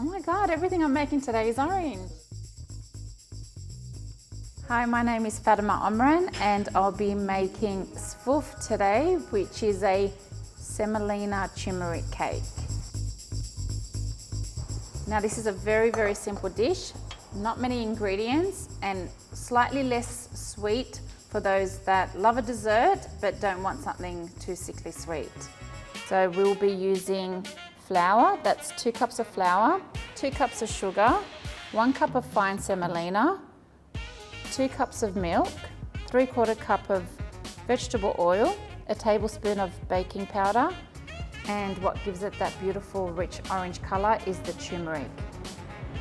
Oh my God, everything I'm making today is orange. Hi, my name is Fatimah and I'll be making Sfouf today, which is a Semolina turmeric cake. Now this is a very, very simple dish, not many ingredients and slightly less sweet for those that love a dessert but don't want something too sickly sweet. So we'll be using flour, that's 2 cups of flour, 2 cups of sugar, 1 cup of fine semolina, 2 cups of milk, 3/4 cup of vegetable oil, a tablespoon of baking powder, and what gives it that beautiful rich orange colour is the turmeric.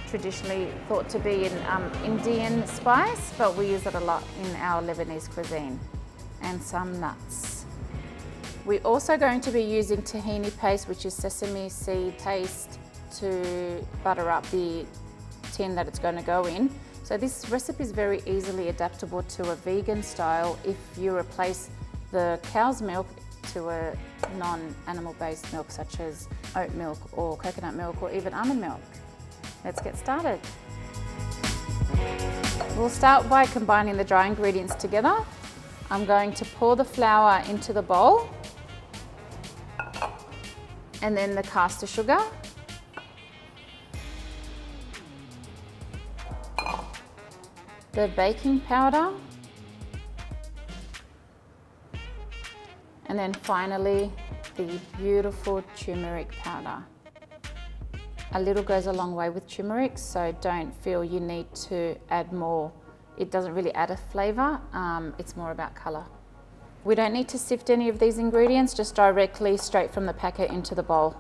Traditionally thought to be an Indian spice, but we use it a lot in our Lebanese cuisine, and some nuts. We're also going to be using tahini paste, which is sesame seed paste, to butter up the tin that it's going to go in. So this recipe is very easily adaptable to a vegan style if you replace the cow's milk to a non-animal based milk such as oat milk or coconut milk or even almond milk. Let's get started. We'll start by combining the dry ingredients together. I'm going to pour the flour into the bowl and then the caster sugar. The baking powder, and then finally the beautiful turmeric powder. A little goes a long way with turmeric, so don't feel you need to add more. It doesn't really add a flavour, it's more about colour. We don't need to sift any of these ingredients, just directly straight from the packet into the bowl.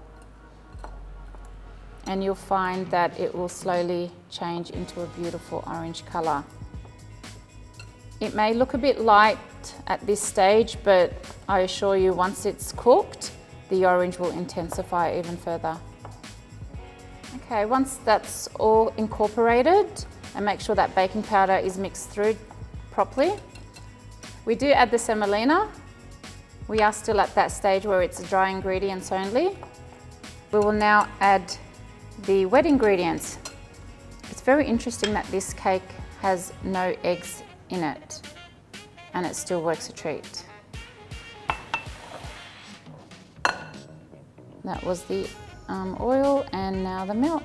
And you'll find that it will slowly change into a beautiful orange colour. It may look a bit light at this stage, but I assure you once it's cooked, the orange will intensify even further. Okay, once that's all incorporated, and make sure that baking powder is mixed through properly, we do add the semolina. We are still at that stage where it's dry ingredients only. We will now add the wet ingredients. It's very interesting that this cake has no eggs in it, and it still works a treat. That was the oil, and now the milk.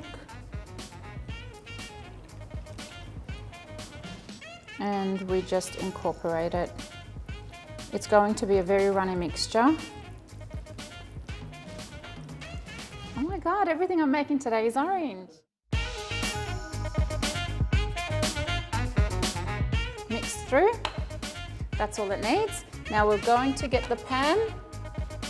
And we just incorporate it. It's going to be a very runny mixture. Oh my God, everything I'm making today is orange. Mix through, that's all it needs. Now we're going to get the pan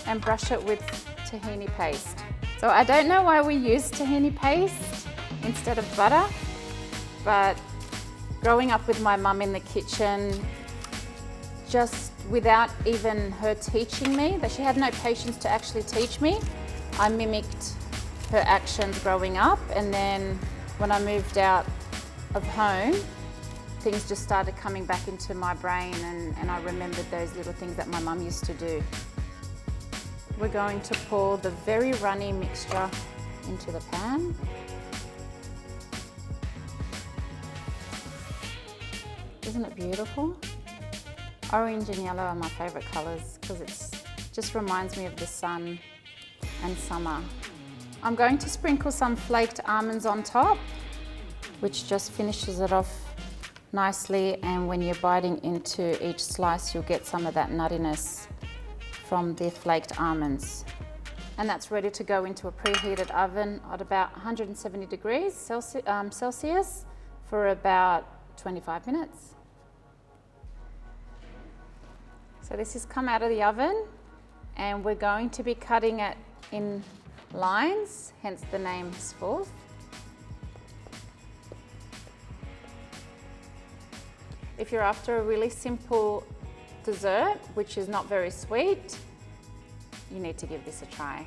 and brush it with tahini paste. So I don't know why we use tahini paste instead of butter, but growing up with my mum in the kitchen, just without even her teaching me, that she had no patience to actually teach me, I mimicked her actions growing up, and then when I moved out of home, things just started coming back into my brain, and I remembered those little things that my mum used to do. We're going to pour the very runny mixture into the pan. Isn't it beautiful? Orange and yellow are my favourite colours because it just reminds me of the sun and summer. I'm going to sprinkle some flaked almonds on top, which just finishes it off nicely, and when you're biting into each slice you'll get some of that nuttiness from the flaked almonds. And that's ready to go into a preheated oven at about 170 degrees Celsius for about 25 minutes. So this has come out of the oven, and we're going to be cutting it in lines, hence the name Sfouf. If you're after a really simple dessert, which is not very sweet, you need to give this a try.